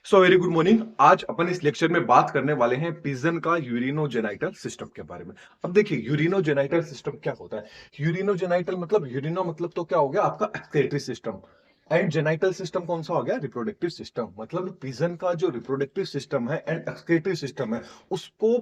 So very good morning. आज अपन इस lecture में बात करने वाले हैं पिजन का यूरिनोजेनाइटल सिस्टम के बारे में। अब देखिए यूरिनोजेनाइटल सिस्टम क्या होता है। यूरिनोजेनाइटल मतलब यूरिनो मतलब तो क्या हो गया आपका excretory system. And genital system कौन सा हो गया, रिप्रोडक्टिव सिस्टम। मतलब पिजन का जो रिप्रोडक्टिव सिस्टम है एंड एक्सक्रीटरी सिस्टम है उसको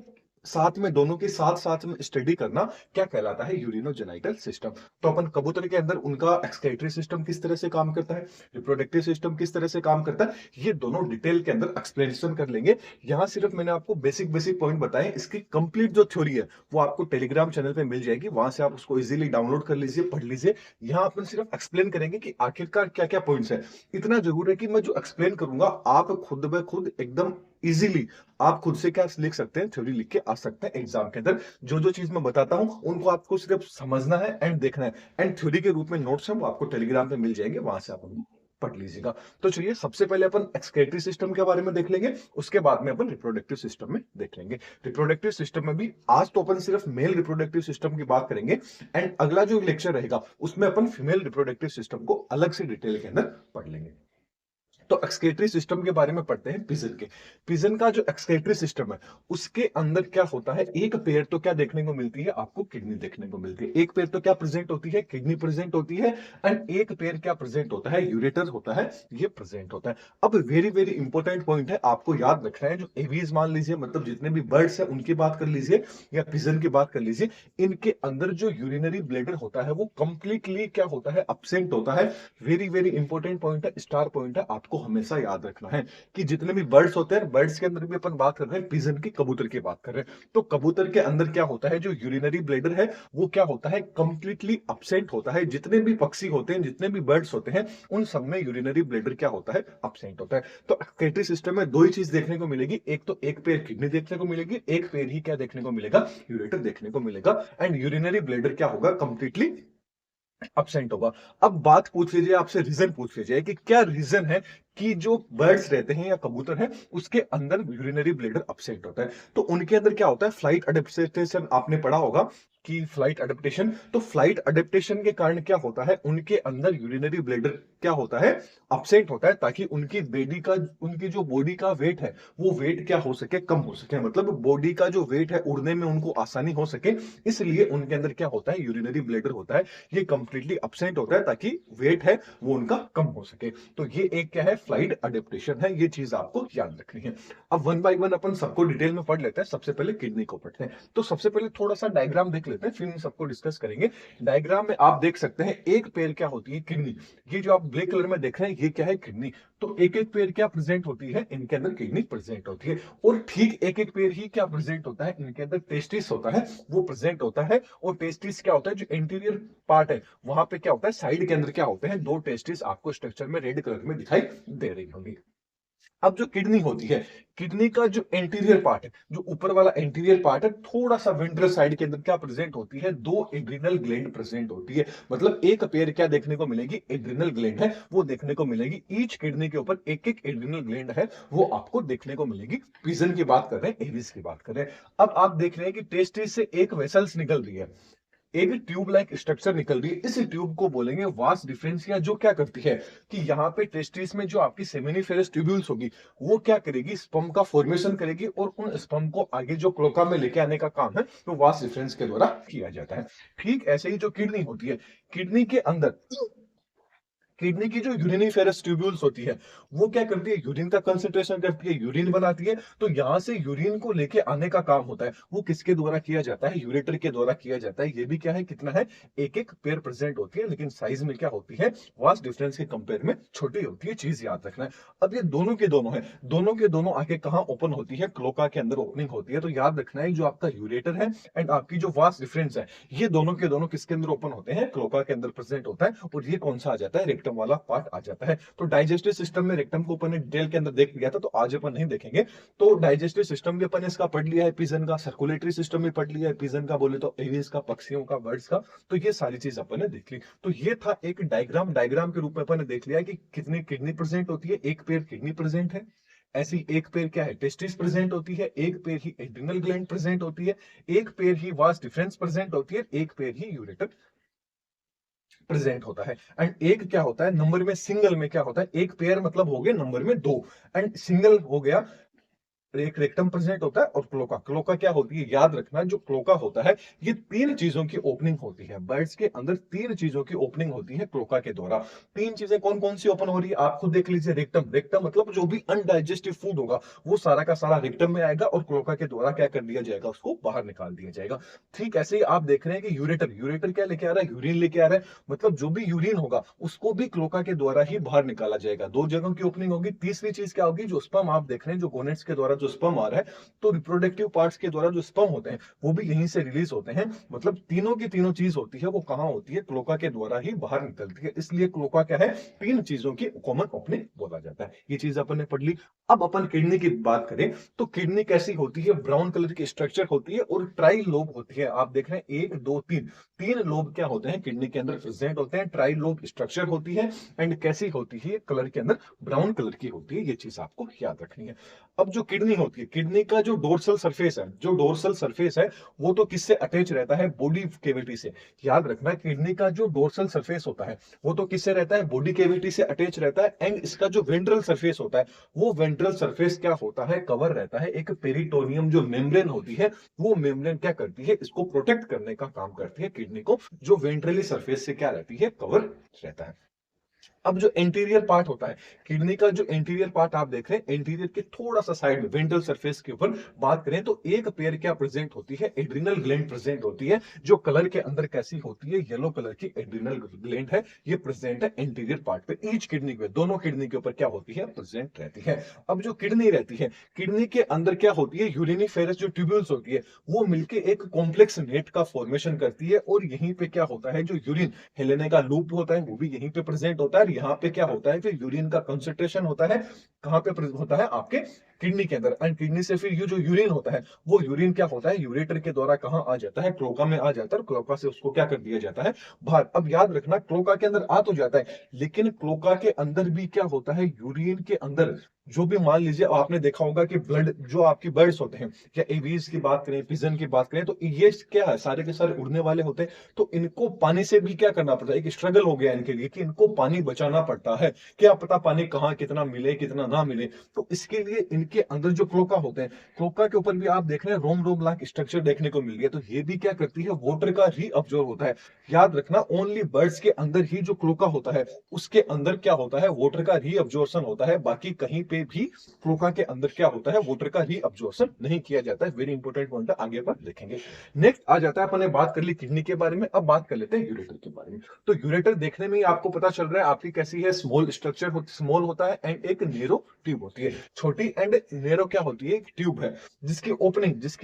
साथ में, दोनों के साथ साथ में स्टडी करना क्या कहलाता है, यूरिनोजेनाइटल सिस्टम। तो अपन कबूतर के अंदर उनका एक्सक्रीटरी सिस्टम किस तरह से काम करता है, रिप्रोडक्टिव सिस्टम किस तरह से काम करता है, ये दोनों डिटेल के अंदर एक्सप्लेनेशन कर लेंगे। यहां सिर्फ मैंने आपको बेसिक बेसिक पॉइंट बताए। इसकी कंप्लीट जो थ्योरी है वो आपको टेलीग्राम चैनल पे मिल जाएगी, वहां से आप उसको इजीली डाउनलोड कर लीजिए, पढ़ लीजिए। यहाँ अपन सिर्फ एक्सप्लेन करेंगे कि आखिरकार क्या क्या पॉइंट्स है। इतना जरूर है कि मैं जो एक्सप्लेन करूंगा आप खुद ब खुद एकदम इजीली आप खुद से क्या लिख सकते हैं, थ्योरी लिख के आ सकते हैं एग्जाम के अंदर। जो जो चीज मैं बताता हूं उनको आपको सिर्फ समझना है एंड देखना है। एंड थ्योरी के रूप में नोट्स हैं वो आपको टेलीग्राम पे मिल जाएंगे, वहां से आप उनको पढ़ लीजिएगा। तो चलिए सबसे पहले अपन एक्सक्रीटरी सिस्टम के बारे में देख लेंगे, उसके बाद में अपन रिप्रोडक्टिव सिस्टम में देख लेंगे। रिप्रोडक्टिव सिस्टम में भी आज तो अपन सिर्फ मेल रिप्रोडक्टिव सिस्टम की बात करेंगे एंड अगला जो लेक्चर रहेगा उसमें अपन फीमेल रिप्रोडक्टिव सिस्टम को अलग से डिटेल के अंदर पढ़ लेंगे। तो एक्सक्रीटरी सिस्टम के बारे में पढ़ते हैं पिजन के। पिजन का जो एक्सक्रीटरी सिस्टम है उसके अंदर क्या होता है, एक पेयर तो क्या देखने को मिलती है आपको, किडनी देखने को मिलती है। एक पेयर तो क्या प्रेजेंट होती है, किडनी प्रेजेंट होती है। एंड एक पेयर क्या प्रेजेंट होता है, यूरेटर होता है, ये प्रेजेंट होता है। अब वेरी वेरी इंपॉर्टेंट पॉइंट है, आपको याद रखना है। जो एवीज मान लीजिए, मतलब जितने भी बर्ड्स है उनकी बात कर लीजिए या पिजन की बात कर लीजिए, इनके अंदर जो यूरिनरी ब्लैडर होता है वो कंप्लीटली क्या होता है, अब्सेंट होता है। वेरी वेरी इंपॉर्टेंट पॉइंट है, स्टार पॉइंट है, आपको हमेशा याद रखना है कि जितने भी बर्ड्स होते हैं, बर्ड्स के अंदर भी अपन बात कर रहे हैं, पिजन की, कबूतर की बात कर रहे हैं, तो कबूतर के अंदर क्या होता है, जो यूरिनरी ब्लैडर है वो क्या होता है, कंप्लीटली अब्सेंट होता है। जितने भी पक्षी होते हैं, जितने भी बर्ड्स होते हैं, उन सब में यूरिनरी ब्लैडर क्या होता है, अब्सेंट होता है। तो एक्सक्रीटरी सिस्टम में दो ही चीज देखने को मिलेगी, एक तो एक पेयर किडनी देखने को मिलेगी, एक पेयर ही क्या देखने को मिलेगा, यूरेटर देखने को मिलेगा। एंड यूरिनरी ब्लैडर क्या होगा, कंप्लीटली अब्सेंट होगा। अब बात पूछ लीजिए, आपसे रीजन पूछ लीजिए कि क्या रीजन है कि जो बर्ड्स रहते हैं या कबूतर हैं उसके अंदर यूरिनरी ब्लैडर अब्सेंट होता है। तो उनके अंदर क्या होता है, फ्लाइट अडेप्टेशन, आपने पढ़ा होगा कि फ्लाइट अडेप्टेशन। तो फ्लाइट अडेप्टेशन के कारण क्या होता है, उनके अंदर यूरिनरी ब्लैडर क्या होता है, अब्सेंट होता है, ताकि उनकी बॉडी का, उनकी जो बॉडी का वेट है वो वेट क्या हो सके, कम हो सके। मतलब बॉडी का जो वेट है उड़ने में उनको आसानी हो सके, इसलिए उनके अंदर क्या होता है, यूरिनरी ब्लैडर होता है, ये कंप्लीटली अब्सेंट होता है ताकि वेट है वो उनका कम हो सके। तो ये एक क्या है, फ्लाइट अडेप्टेशन है, ये चीज आपको याद रखनी है। अब वन बाय वन अपन सबको डिटेल में पढ़ लेते हैं। सबसे पहले किडनी को पढ़ते हैं। तो सबसे पहले थोड़ा सा डायग्राम देख लेते हैं, फिर इन सबको डिस्कस करेंगे। डायग्राम में आप देख सकते हैं एक पेयर क्या होती है, किडनी। ये जो आप ब्लैक कलर में देख रहे हैं ये क्या है, किडनी। तो एक एक पेयर क्या प्रेजेंट होती है, इनके अंदर किडनी प्रेजेंट होती है। और ठीक एक एक पेयर ही क्या प्रेजेंट होता है, इनके अंदर टेस्टिस होता है, वो प्रेजेंट होता है। और टेस्टिस क्या होता है, जो इंटीरियर पार्ट है वहां पे क्या होता है, साइड के अंदर क्या होते हैं, दो टेस्टिस आपको स्ट्रक्चर में रेड कलर में दिखाई दे रही होंगी। अब जो किडनी होती है, किडनी का जो एंटीरियर पार्ट है, जो ऊपर वाला एंटीरियर पार्ट है, थोड़ा सा वेंट्रल साइड के अंदर क्या प्रेजेंट होती है, दो एड्रिनल ग्लैंड प्रेजेंट होती है। मतलब एक पेयर क्या देखने को मिलेगी, एड्रिनल ग्लैंड है वो देखने को मिलेगी। ईच किडनी के ऊपर एक एक एड्रिनल ग्लैंड है वो आपको देखने को मिलेगी। पिजन की बात कर रहे हैं, एविस की बात कर रहे हैं। अब आप देख रहे हैं कि टेस्टिस से एक वेसल्स निकल रही है, एक ट्यूब लाइक स्ट्रक्चर निकल रही है। इस ट्यूब को बोलेंगे वास डिफरेंशिया, जो क्या करती है कि यहाँ पे टेस्टिस में जो आपकी सेमिनिफेरस ट्यूब्यूल्स होगी वो क्या करेगी, स्पर्म का फॉर्मेशन करेगी और उन स्पर्म को आगे जो क्लोका में लेके आने का काम है तो वास डिफरेंस के द्वारा किया जाता है। ठीक ऐसे ही जो किडनी होती है, किडनी के अंदर किडनी की जो यूरिनिफेरस ट्यूब्यूल्स होती है वो क्या करती है, यूरिन का कंसंट्रेशन करती है, यूरिन बनाती है। तो यहां से यूरिन को लेके आने का काम होता है वो किसके द्वारा किया जाता है, यूरेटर के द्वारा किया जाता है। ये भी क्या है, कितना है, एक एक पेयर प्रेजेंट होती है, लेकिन साइज में क्या होती है, वास्ट डिफरेंस के कंपेयर में छोटी होती है, चीज याद रखना है। अब ये दोनों के दोनों है, दोनों के दोनों आगे कहाँ ओपन होती है, क्लोका के अंदर ओपनिंग होती है। तो याद रखना है जो आपका यूरेटर है एंड आपकी जो वास्ट डिफरेंस है, ये दोनों के दोनों किसके अंदर ओपन होते हैं, क्लोका के अंदर प्रेजेंट होता है। और ये कौन सा आ जाता है, रेक्टम वाला पार्ट आ जाता है। तो डाइजेस्टिव सिस्टम में रेक्टम को अपन ने डिटेल के अंदर देख लिया था, तो आज अपन नहीं देखेंगे। तो डाइजेस्टिव सिस्टम भी अपन इसका पढ़ लिया है, पिजन का। सर्कुलेटरी सिस्टम भी पढ़ लिया है पिजन का, बोले तो एवियस का, पक्षियों का, बर्ड्स का। तो ये सारी चीज अपन ने देख ली। तो ये था एक डायग्राम, डायग्राम के रूप में अपन ने देख लिया कि कितनी किडनी प्रेजेंट होती है, एक पेयर किडनी प्रेजेंट है। ऐसी एक पेयर क्या है, टेस्टिस प्रेजेंट होती है, एक पेयर ही एड्रिनल ग्लैंड प्रेजेंट होती है, एक पेयर ही वास डिफरेंस प्रेजेंट होती है, एक पेयर ही यूरेटर प्रेजेंट होता है। एंड एक क्या होता है नंबर में, सिंगल में क्या होता है, एक पेयर मतलब हो गए नंबर में दो, एंड सिंगल हो गया एक रेक्टम प्रेजेंट होता है। और क्लोका, क्लोका क्या होती है, याद रखना, जो क्लोका होता है ये तीन चीजों की ओपनिंग होती है। बर्ड्स के अंदर तीन चीजों की ओपनिंग होती है क्लोका के द्वारा। तीन चीजें कौन कौन सी ओपन हो रही है, आप खुद देख लीजिए। रेक्टम, रेक्टम मतलब जो भी अनडाइजेस्टिव फूड होगा वो सारा का सारा रेक्टम में आएगा और क्लोका के द्वारा क्या कर दिया जाएगा, उसको बाहर निकाल दिया जाएगा। ठीक ऐसे ही आप देख रहे हैं कि यूरेटर, यूरेटर क्या लेके आ रहा है, यूरिन लेके आ रहा है। मतलब जो भी यूरिन होगा उसको भी क्लोका के द्वारा ही बाहर निकाला जाएगा। दो जगहों की ओपनिंग होगी। तीसरी चीज क्या होगी, जो स्पर्म आप देख रहे हैं, जो गोनेट्स के द्वारा जो स्पर्म आ रहा है, तो रिप्रोडक्टिव पार्ट्स के द्वारा जो स्पर्म होते हैं वो भी यहीं से रिलीज होते हैं। मतलब तीनों की तीनों चीज होती है वो कहां होती है, क्लोका के द्वारा ही बाहर निकलती है। इसलिए क्लोका क्या है, तीन चीजों की कॉमन ओपनिंग बोला जाता है। ये चीज अपन ने पढ़ ली। अब अपन किडनी की बात करें तो किडनी कैसी होती है, ब्राउन कलर की स्ट्रक्चर होती है और ट्राई लोब होती है। आप देख रहे हैं एक दो तीन, तीन लोब क्या होते हैं किडनी के अंदर प्रेजेंट होते हैं। ट्राई लोब स्ट्रक्चर होती है एंड कैसी होती है, कलर के अंदर ब्राउन कलर की होती है। ये चीज आपको याद रखनी है। अब जो किडनी होती है, किडनी का जो डोर्सल सरफेस है, जो डोर्सल सरफेस है वो तो किससे अटैच रहता है, बॉडी केविटी से। याद रखना किडनी का जो डोर्सल सरफेस होता है वो तो किससे रहता है, बॉडी केविटी से अटैच रहता है। एंड इसका जो वेंट्रल सरफेस होता है वो वेंट्रल सरफेस क्या होता है, कवर रहता है एक पेरिटोनियम जो मेम्ब्रेन होती है। वो मेम्ब्रेन क्या करती है, इसको प्रोटेक्ट करने का काम करती है किडनी को, जो वेंट्रली सरफेस से क्या रहती है, कवर रहता है। अब जो इंटीरियर पार्ट होता है किडनी का, जो इंटीरियर पार्ट आप देख रहे हैं, इंटीरियर के थोड़ा सा साइड में वेंट्रल सरफेस के ऊपर बात करें तो एक पेयर क्या प्रेजेंट होती है, एड्रिनल ग्लैंड प्रेजेंट होती है। जो कलर के अंदर कैसी होती है, येलो कलर की एड्रिनल ग्लैंड है। ये प्रेजेंट है इंटीरियर पार्ट पे, ईच किडनी पे, दोनों किडनी के ऊपर क्या होती है, प्रेजेंट रहती है। अब जो किडनी रहती है, किडनी के अंदर क्या होती है, यूरिनीफेरस जो ट्यूब्यूल्स होती है वो मिलके एक कॉम्प्लेक्स नेट का फॉर्मेशन करती है। और यहीं पे क्या होता है, जो यूरिन हिलने का लूप होता है वो भी यहीं पे प्रेजेंट होता है। यहाँ पे क्या होता है, फिर यूरिन का कंसंट्रेशन होता है कहां पे होता है, आपके किडनी के अंदर। एंड किडनी से फिर ये जो यूरिन होता है वो यूरिन क्या होता है, यूरेटर के द्वारा कहां आ जाता है, क्लोका में आ जाता है। और क्लोका से उसको क्या कर दिया जाता है, बाहर। अब याद रखना क्लोका के अंदर आ तो जाता है, लेकिन क्लोका के अंदर भी क्या होता है, यूरिन के अंदर जो भी, मान लीजिए आपने देखा होगा कि ब्लड, जो आपकी बर्ड्स होते हैं या एवीज की बात करें, पिजन की बात करें, तो ये क्या है, सारे के सारे उड़ने वाले होते हैं। तो इनको पानी से भी क्या करना पड़ता है, एक स्ट्रगल हो गया इनके लिए कि इनको पानी बचाना पड़ता है। क्या पता पानी कहाँ कितना मिले कितना ना मिले। तो इसके लिए इनके अंदर जो क्लोका होते हैं, क्लोका के ऊपर भी आप देख रहे हैं रोम रोम लाइक स्ट्रक्चर देखने को मिल रही है। तो ये भी क्या करती है, वाटर का रीअब्जॉर्ब होता है। याद रखना ओनली बर्ड्स के अंदर ही जो क्लोका होता है उसके अंदर क्या होता है, वाटर का रीअब्जॉर्प्शन होता है। बाकी कहीं पे भी क्लोका के अंदर क्या होता है, वाटर का रीअब्जॉर्प्शन नहीं किया जाता है। वेरी इंपॉर्टेंट पॉइंट है, आगे पर देखेंगे। नेक्स्ट आ जाता है, अपन ने बात कर ली किडनी के बारे में, अब बात कर लेते हैं यूरेटर के बारे में। तो यूरेटर देखने में ही आपको पता चल रहा है आपकी कैसी है, स्मॉल स्ट्रक्चर, स्मॉल होता है एंड एक नेरो ट्यूब होती है। छोटी एंड नेरो क्या होती है, एक ट्यूब है जिसकी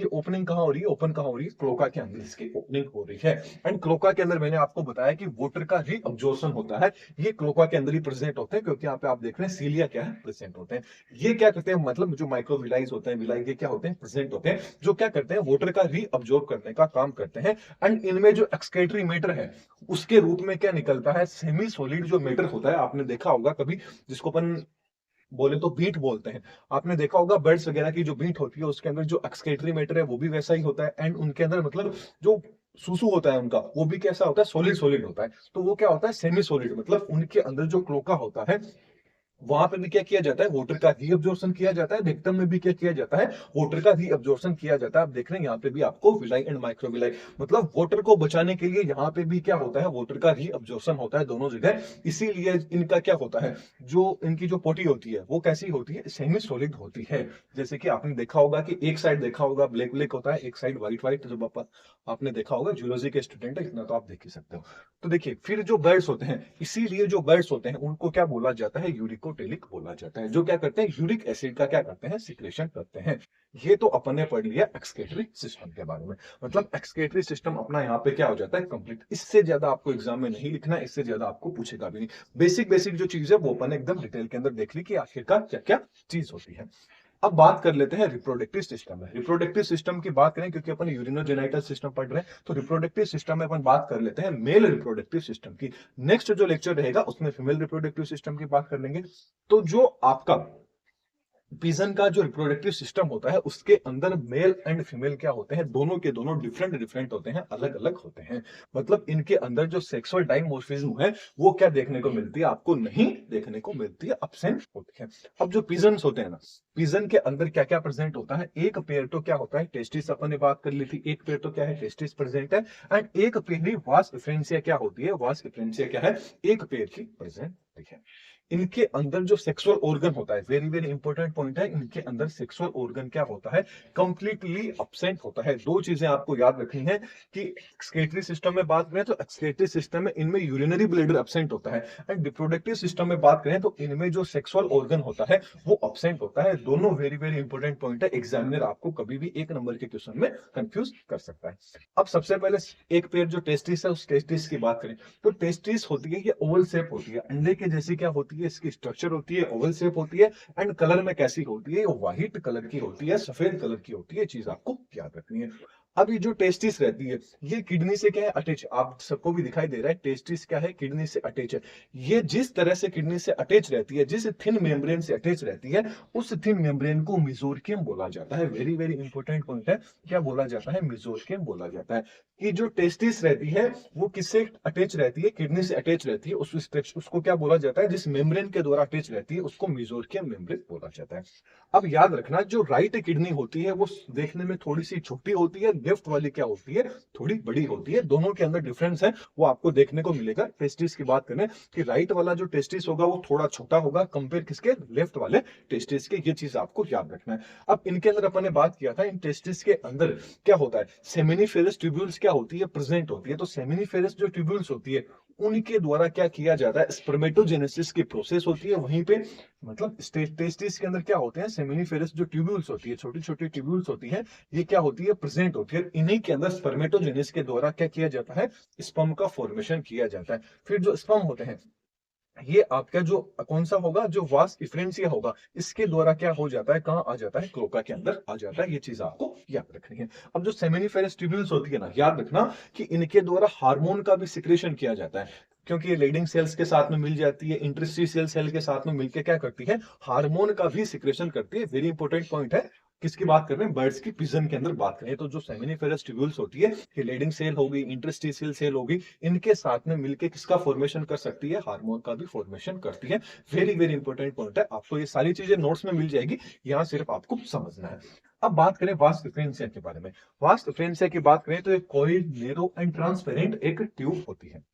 ओपनिंग कहां हो रही है, ओपन कहां हो रही है, क्लोका के अंदर इसकी ओपनिंग हो रही है। एंड क्लोका के अंदर मैंने आपको बताया कि वाटर का रीअब्जॉर्प्शन होता है, ये क्लोका के अंदर ही प्रेजेंट होते हैं। क्योंकि यहाँ पे आप देख रहे हैं सीलिया क्या है, प्रेजेंट होते हैं। ये क्या करते हैं, मतलब जो माइक्रोविलाइज होते हैं, विलाई के क्या होते हैं, प्रेजेंट होते हैं, जो क्या करते हैं, वाटर का रीअब्जॉर्ब करने का काम करते हैं। एंड इनमें जो एक्सक्रीटरी मैटर है उसके रूप में क्या निकलता है, सेमी सॉलिड जो मैटर होता है। आपने देखा होगा कभी, जिसको अपन बोले तो बीट बोलते हैं। आपने देखा होगा बर्ड्स वगैरह की जो बीट होती है उसके अंदर जो एक्सक्रीटरी मैटर है वो भी वैसा ही होता है। एंड उनके अंदर मतलब जो सुसु होता है उनका, वो भी कैसा होता है, सॉलिड सॉलिड होता है। तो वो क्या होता है, सेमी सॉलिड। मतलब उनके अंदर जो क्लोका होता है वहां पे भी क्या किया जाता है, वाटर का रीअब्जॉर्प्शन किया जाता है। विक्टिम में भी क्या किया जाता है, वाटर का रीअब्जॉर्प्शन किया जाता है। आप देख रहे हैं यहाँ पे भी आपको विलाई एंड माइक्रोविलाई, मतलब वाटर को बचाने के लिए यहाँ पे भी क्या होता है, वाटर का रीअब्जॉर्प्शन होता है दोनों जगह। इसीलिए इनका क्या होता है, जो इनकी जो पोटी होती है वो कैसी होती है, सेमी सॉलिड होती है। जैसे कि आपने देखा होगा कि एक साइड देखा होगा ब्लैक ब्लैक होता है, एक साइड व्हाइट व्हाइट। जब आपने देखा होगा, जूलॉजी के स्टूडेंट है, इतना तो आप देख ही सकते हो। तो देखिए फिर जो बर्ड्स होते हैं, इसीलिए जो बर्ड्स होते हैं उनको क्या बोला जाता है, यूरिकोटेलिक बोला जाता है। जो क्या करते हैं, यूरिक एसिड का क्या करते हैं, सिक्रेशन करते हैं। ये तो अपन ने पढ़ लिया एक्सक्रीटरी सिस्टम के बारे में। मतलब एक्सक्रीटरी सिस्टम अपना यहाँ पे क्या हो जाता है, कंप्लीट। इससे ज्यादा आपको एग्जाम में नहीं लिखना है, इससे ज्यादा आपको पूछेगा भी नहीं। बेसिक बेसिक जो चीज है वो अपन ने एकदम डिटेल के अंदर देख ली कि आखिरकार क्या क्या चीज होती है। अब बात कर लेते हैं रिप्रोडक्टिव सिस्टम में। रिप्रोडक्टिव सिस्टम की बात करें, क्योंकि अपन यूरिनोजेनाइटल सिस्टम पढ़ रहे हैं, तो रिप्रोडक्टिव सिस्टम में अपन बात कर लेते हैं मेल रिप्रोडक्टिव सिस्टम की। नेक्स्ट जो लेक्चर रहेगा उसमें फीमेल रिप्रोडक्टिव सिस्टम की बात कर लेंगे। तो जो आपका पिजन का जो रिप्रोडक्टिव सिस्टम होता है उसके अंदर मेल एंड फीमेल क्या होते हैं, दोनों के दोनों डिफरेंट डिफरेंट होते हैं, अलग अलग होते हैं। मतलब इनके अंदर जो सेक्सुअल डाइमॉर्फिज्म है वो क्या देखने को मिलती है, आपको नहीं देखने को मिलती है, एब्सेंट होती है। अब जो पिजन्स होते हैं ना, पिजन के अंदर क्या क्या प्रेजेंट होता है, एक पेयर तो क्या होता है टेस्टिस, अपन ने बात कर ली थी, एक पेयर तो क्या है टेस्टिस प्रेजेंट है, एंड एक पेयर ही वास डिफरेंशिया क्या होती है, वास डिफरेंशिया क्या है, एक पेयर की प्रेजेंट है। इनके अंदर जो सेक्सुअल ऑर्गन होता है, वेरी वेरी इंपॉर्टेंट पॉइंट है, इनके अंदर सेक्सुअल ऑर्गन क्या होता है, कंप्लीटली अब्सेंट होता है। दो चीजें आपको याद रखनी है कि एक्सक्रीटरी सिस्टम में बात करें तो एक्सक्रीटरी सिस्टम में इनमें यूरिनरी ब्लैडर अब्सेंट होता है, एंड रिप्रोडक्टिव सिस्टम में बात करें तो इनमें जो सेक्सुअल ऑर्गन होता है वो अब्सेंट होता है। दोनों वेरी वेरी इंपॉर्टेंट पॉइंट है, एग्जामिनर आपको कभी भी एक नंबर के क्वेश्चन में कंफ्यूज कर सकता है। अब सबसे पहले एक पेयर जो टेस्टिस है उस टेस्टिस की बात करें तो टेस्टिस होती है, ये ओवल शेप होती है, अंडे के जैसी क्या होती है, इसकी स्ट्रक्चर होती है, ओवल शेप होती है, एंड कलर में कैसी होती है, व्हाइट कलर की होती है, सफेद कलर की होती है, चीज आपको याद रखनी है। अब ये जो टेस्टिस रहती है ये किडनी से क्या है अटैच, आप सबको भी दिखाई दे रहा है, टेस्टिस क्या है, किडनी से अटैच है। ये जिस तरह से किडनी से अटैच रहती है, जिस थिन मेम्ब्रेन से अटैच रहती है, उस थिन मेम्ब्रेन को मेसोरियम बोला जाता है। वेरी वेरी इंपॉर्टेंट पॉइंट है, क्या बोला जाता है, मेसोरियम बोला जाता है। कि जो टेस्टिस रहती है वो किससे अटैच रहती है, किडनी से अटैच रहती है, उसको क्या बोला जाता है, जिस मेम्ब्रेन के द्वारा अटैच रहती है उसको मेसोरियम मेम्ब्रेन बोला जाता है। अब याद रखना जो राइट किडनी होती है वो देखने में थोड़ी सी छोटी होती है, लेफ्ट वाली क्या होती है, थोड़ी बड़ी होती है, दोनों के अंदर डिफरेंस है वो आपको देखने को मिलेगा। टेस्टिस की बात करें कि राइट वाला जो टेस्टिस होगा वो थोड़ा छोटा होगा कंपेयर किसके, लेफ्ट वाले टेस्टिस के, ये चीज आपको याद रखना है। अब इनके अंदर अपन ने बात किया था इन टेस्टिस के अंदर क्या होता है, सेमिनिफेरस ट्यूब्यूल्स क्या होती है, प्रेजेंट होती है। तो सेमिनिफेरस जो ट्यूब्यूल्स होती है उनके द्वारा क्या किया जाता है, स्पर्मेटोजेनेसिस की प्रोसेस होती है वहीं पे। मतलब टेस्टिस के अंदर क्या होते हैं, सेमिनिफेरस जो ट्यूब्यूल्स होती है, छोटी छोटी ट्यूब्यूल्स होती है, ये क्या होती है, प्रेजेंट होती है। इन्हीं के अंदर स्पर्मेटोजेनेसिस के द्वारा क्या किया जाता है, स्पर्म का फॉर्मेशन किया जाता है। फिर जो स्पर्म होते हैं ये आपका जो कौन सा होगा, जो वास डिफरेंशिया होगा, इसके द्वारा क्या हो जाता है, कहां आ जाता है, क्लोका के अंदर आ जाता है। ये चीज आपको याद रखनी है। अब जो सेमिनिफेरस ट्यूब्यूल्स होती है ना, याद रखना कि इनके द्वारा हार्मोन का भी सिक्रेशन किया जाता है, क्योंकि ये लीडिंग सेल्स के साथ में मिल जाती है, इंटरस्टिशियल सेल के साथ में मिलकर क्या करती है, हार्मोन का भी सिक्रेशन करती है। वेरी इंपॉर्टेंट पॉइंट है। किसकी बात कर रहे हैं, बर्ड्स की, पिजन के अंदर बात करें तो जो सेमिनिफेरस ट्यूब्यूल्स होती है, ये लीडिंग सेल होगी, इंटरस्टिशियल सेल होगी, इनके साथ में मिलके किसका फॉर्मेशन कर सकती है, हार्मोन का भी फॉर्मेशन करती है। वेरी वेरी इंपॉर्टेंट पॉइंट है, आपको ये सारी चीजें नोट्स में मिल जाएगी, यहाँ सिर्फ आपको समझना है। अब बात करें वास्ट डिफरेंशिया के बारे में। वास्ट डिफरेंशिया की बात करें तो एक कॉइल्ड, नैरो एंड ट्रांसपेरेंट एक ट्यूब होती है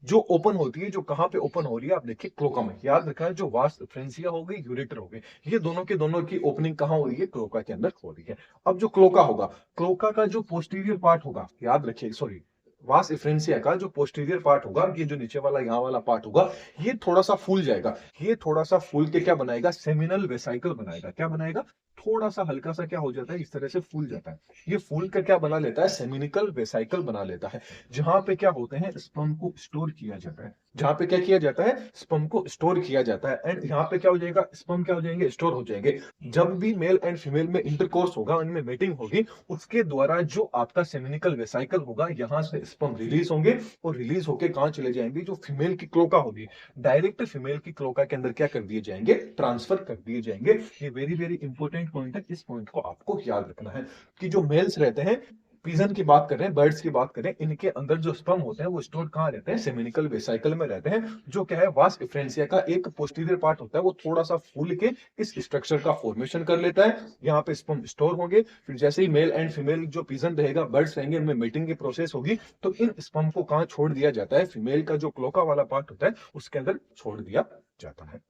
जो ओपन होती है, जो कहां पे ओपन हो रही है, आप देखिए क्लोका में। याद रखा है जो वास्ट डिफरेंशिया हो गई, यूरेटर हो गई, ये दोनों के दोनों की ओपनिंग कहां हो रही है, क्लोका के अंदर हो रही है। अब जो क्लोका होगा, क्लोका का जो पोस्टीरियर पार्ट होगा, याद रखिए, सॉरी, वास डिफरेंशिया का जो पोस्टीरियर पार्ट होगा, ये जो नीचे वाला यहाँ वाला पार्ट होगा, ये थोड़ा सा फूल जाएगा। ये थोड़ा सा फूल के क्या बनाएगा, सेमिनल वेसाइकल बनाएगा। क्या बनाएगा, थोड़ा सा हल्का सा क्या हो जाता है, इस तरह से फूल जाता है। ये फूल का क्या बना लेता है, सेमिनिकल वेसाइकल बना लेता है, जहां पे क्या होते हैं, स्पर्म को स्टोर किया जाता है। जहां पे क्या किया जाता है, स्पर्म को स्टोर किया जाता है। एंड यहाँ पे क्या हो जाएगा, स्पर्म क्या हो जाएंगे, स्टोर हो जाएंगे। जब भी मेल एंड फीमेल में इंटरकोर्स होगा, उनमें मीटिंग होगी, उसके द्वारा जो आपका सेमिनिकल वेसाइकल होगा, यहाँ से स्पर्म रिलीज होंगे, और रिलीज होके कहाँ चले जाएंगे, जो फीमेल की क्लोका होगी, डायरेक्ट फीमेल की क्लोका के अंदर क्या कर दिए जाएंगे, ट्रांसफर कर दिए जाएंगे। ये वेरी वेरी इंपॉर्टेंट पॉइंट है, इस पॉइंट को आपको याद रखना है कि जो मेल्स रहते हैं, पिजन की बात करें, बर्ड्स की बात करें, इनके अंदर जो स्पर्म होते हैं वो स्टोर कहाँ रहते हैं, सेमिनिकल वेसाइकल में रहते हैं, जो क्या है, वास डिफरेंशिया का एक पोस्टीरियर पार्ट होता है, वो थोड़ा सा फूल के इस स्ट्रक्चर का फॉर्मेशन कर लेता है। यहाँ पे स्पर्म स्टोर होंगे, फिर जैसे ही मेल एंड फीमेल जो पिजन रहेगा, बर्ड्स रहेंगे, इनमें मीटिंग की प्रोसेस होगी, तो इन स्पर्म को कहाँ छोड़ दिया जाता है, फीमेल का जो क्लोका वाला पार्ट होता है उसके अंदर छोड़ दिया जाता है।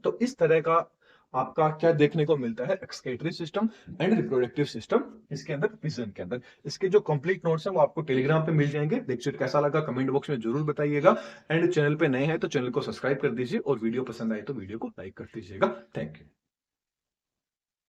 तो इस तरह का आपका क्या देखने को मिलता है, excretory system and reproductive system इसके अंदर, पिजन के अंदर। इसके जो कंप्लीट नोट्स हैं वो आपको टेलीग्राम पे मिल जाएंगे। लेक्चर कैसा लगा कमेंट बॉक्स में जरूर बताइएगा, एंड चैनल पे नए हैं तो चैनल को सब्सक्राइब कर दीजिए, और वीडियो पसंद आए तो वीडियो को लाइक कर दीजिएगा। Thank you.